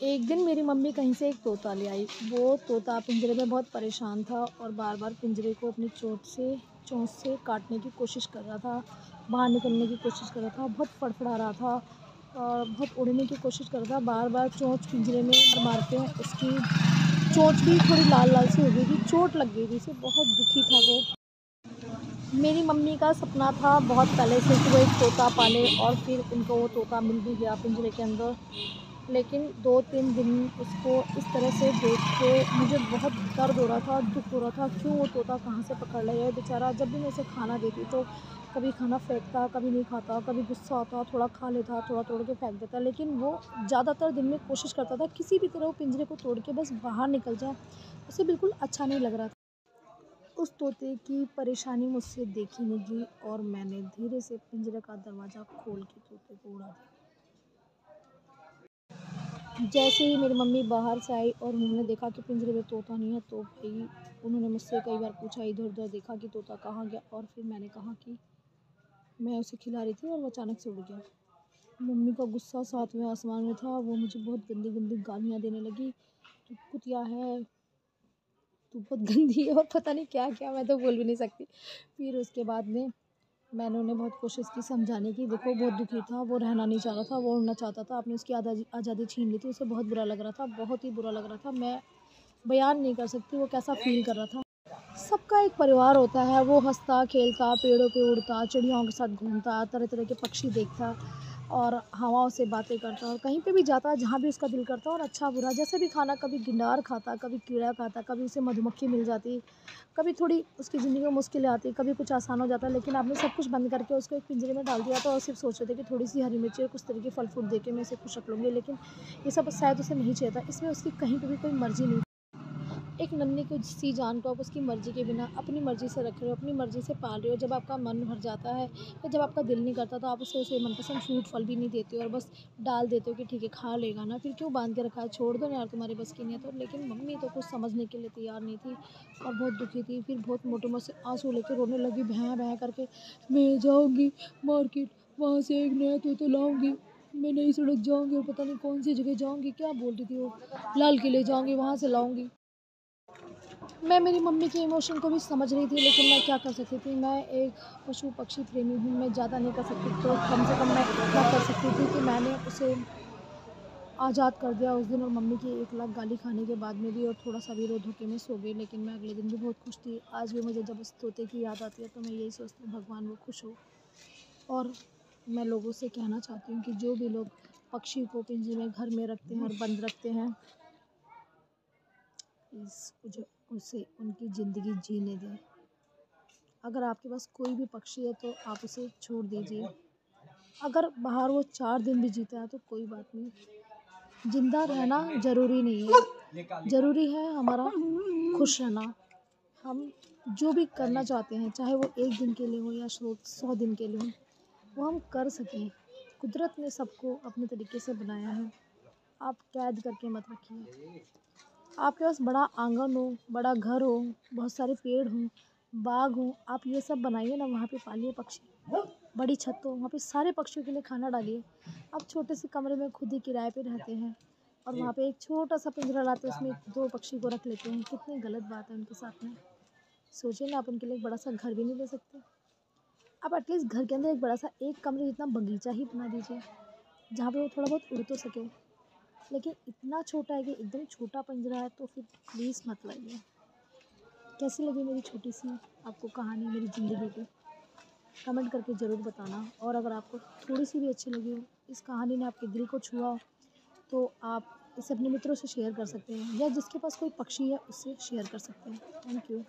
एक दिन मेरी मम्मी कहीं से एक तोता ले आई। वो तोता पिंजरे में बहुत परेशान था और बार-बार पिंजरे को अपनी चोंच से काटने की कोशिश कर रहा था, बाहर निकलने की कोशिश कर रहा था, बहुत फड़फड़ा रहा था और बहुत उड़ने की कोशिश कर रहा था। बार-बार चोंच पिंजरे में मार-मार के उसकी चोंच भी थोड़ी लाल-लाल सी हो गई थी, चोट लग गई थी उसे, बहुत दुखी था वो। मेरी मम्मी का सपना था बहुत पहले से कि वो एक तोता पाले और फिर उनको वो तोता मिल भी गया पिंजरे के अंदर। लेकिन 2-3 दिन उसको इस तरह से देख के मुझे बहुत दर्द हो रहा था, दुःख हो रहा था, क्यों वो तोता कहाँ से पकड़ लाया है बेचारा। जब भी मैं उसे खाना देती तो कभी खाना फेंकता, कभी नहीं खाता, कभी गुस्सा आता, थोड़ा खा लेता, थोड़ा तोड़ के फेंक देता। लेकिन वो ज़्यादातर दिन में कोशिश करता था किसी भी तरह वो पिंजरे को तोड़ के बस बाहर निकल जाए। उसे बिल्कुल अच्छा नहीं लग रहा था। उस तोते की परेशानी मुझसे देखी नहीं गई और मैंने धीरे से पिंजरे का दरवाज़ा खोल के तोते को उड़ा दिया। जैसे ही मेरी मम्मी बाहर से आई और उन्होंने देखा कि पिंजरे में तोता नहीं है, तो भाई उन्होंने मुझसे कई बार पूछा, इधर-उधर देखा कि तोता कहाँ गया, और फिर मैंने कहा कि मैं उसे खिला रही थी और वो अचानक से उड़ गया। मम्मी का गुस्सा सातवें आसमान में था, वो मुझे बहुत गंदी-गंदी गालियाँ देने लगी, "तू कुतिया है, तू बहुत गंदी है", और पता नहीं क्या-क्या, मैं तो बोल भी नहीं सकती। फिर उसके बाद में मैंने उन्हें बहुत कोशिश की समझाने की। देखो बहुत दुखी था, वो रहना नहीं चाह रहा था, वो उड़ना चाहता था, आपने उसकी आज़ादी छीन ली थी, उसे बहुत बुरा लग रहा था, बहुत ही बुरा लग रहा था। मैं बयान नहीं कर सकती वो कैसा फ़ील कर रहा था। सबका एक परिवार होता है, वो हँसता, खेलता, पेड़ों पे उड़ता, चिड़ियाओं के साथ घूमता, तरह-तरह के पक्षी देखता और हवाओं से बातें करता और कहीं पे भी जाता जहाँ भी उसका दिल करता, और अच्छा-बुरा जैसे भी खाना, कभी गिटार खाता, कभी कीड़ा खाता, कभी उसे मधुमक्खी मिल जाती, कभी थोड़ी उसकी ज़िंदगी में मुश्किलें आती, कभी कुछ आसान हो जाता। लेकिन आपने सब कुछ बंद करके उसको एक पिंजरे में डाल दिया था और सिर्फ़ सोच रहे थे कि थोड़ी-सी हरी मिर्ची और कुछ तरह के फल-फ्रूट दे के मैं इसे खुश रख लूँगी, लेकिन ये सब शायद उसे नहीं चाहिए था। इसमें उसकी कहीं पे भी कोई मर्ज़ी नहीं। एक नन्ही को सी जान को आप उसकी मर्ज़ी के बिना अपनी मर्ज़ी से रख रहे हो, अपनी मर्ज़ी से पाल रहे हो। जब आपका मन भर जाता है या जब आपका दिल नहीं करता, तो आप उसे मनपसंद फ्रूट फल भी नहीं देते हो और बस डाल देते हो कि ठीक है खा लेगा ना, फिर क्यों बांध के रखा है, छोड़ दो ना यार, तुम्हारे बस की नहीं है तो। लेकिन मम्मी तो कुछ समझने के लिए तैयार नहीं थी और बहुत दुखी थी। फिर बहुत मोटे से आंसू लेके रोने लगी, भैं भैं करके, मैं जाऊँगी मार्केट, वहाँ से एक नया तोता लाऊँगी, मैं नई सड़क जाऊँगी और पता नहीं कौन सी जगह जाऊँगी, क्या बोल रही थी वो, लाल किले जाऊँगी, वहाँ से लाऊँगी। मैं मेरी मम्मी के इमोशन को भी समझ रही थी, लेकिन मैं क्या कर सकती थी। मैं एक पशु-पक्षी प्रेमी हूँ, मैं ज़्यादा नहीं कर सकती, तो कम से कम मैं इतना कर सकती थी कि मैंने उसे आज़ाद कर दिया उस दिन। और मम्मी की 1 लाख गाली खाने के बाद में भी और थोड़ा-सा भी रो धोके में सो गई, लेकिन मैं अगले दिन भी बहुत खुश थी। आज भी मुझे जब उस तोते की याद आती है तो मैं यही सोचती हूँ, भगवान वो खुश हो। और मैं लोगों से कहना चाहती हूँ कि जो भी लोग पक्षी को पिंजरे में घर में रखते हैं और बंद रखते हैं, प्लीज़ मुझे उसे उनकी ज़िंदगी जीने दें। अगर आपके पास कोई भी पक्षी है तो आप उसे छोड़ दीजिए। अगर बाहर वो 4 दिन भी जीता है तो कोई बात नहीं। ज़िंदा रहना ज़रूरी नहीं है। ज़रूरी है हमारा खुश रहना। हम जो भी करना चाहते हैं, चाहे वो 1 दिन के लिए हो या 100 दिन के लिए हो, वो हम कर सकें। कुदरत ने सबको अपने तरीके से बनाया है। आप कैद करके मत रखिए। आपके पास बड़ा आंगन हो, बड़ा घर हो, बहुत सारे पेड़ हों, बाग हो, आप ये सब बनाइए ना, वहाँ पे पालिए पक्षी। बड़ी छत हो, वहाँ पे सारे पक्षियों के लिए खाना डालिए। आप छोटे से कमरे में खुद ही किराए पे रहते हैं और वहाँ पे एक छोटा-सा पिंजरा लाते हैं, उसमें 2 पक्षी को रख लेते हैं। कितनी गलत बात है उनके साथ में। सोचिए ना, आप उनके लिए एक बड़ा-सा घर भी नहीं ले सकते। आप एटलीस्ट घर के अंदर एक बड़ा-सा एक कमरे जितना बगीचा ही बना दीजिए, जहाँ पे वो थोड़ा बहुत उड़ तो सके। लेकिन इतना छोटा है कि एकदम छोटा पिंजरा है, तो फिर प्लीज़ मत लाइए। कैसी लगी मेरी छोटी-सी आपको कहानी मेरी ज़िंदगी की? कमेंट करके ज़रूर बताना। और अगर आपको थोड़ी-सी भी अच्छी लगी हो, इस कहानी ने आपके दिल को छुआ हो, तो आप इसे अपने मित्रों से शेयर कर सकते हैं या जिसके पास कोई पक्षी है उससे शेयर कर सकते हैं। Thank you.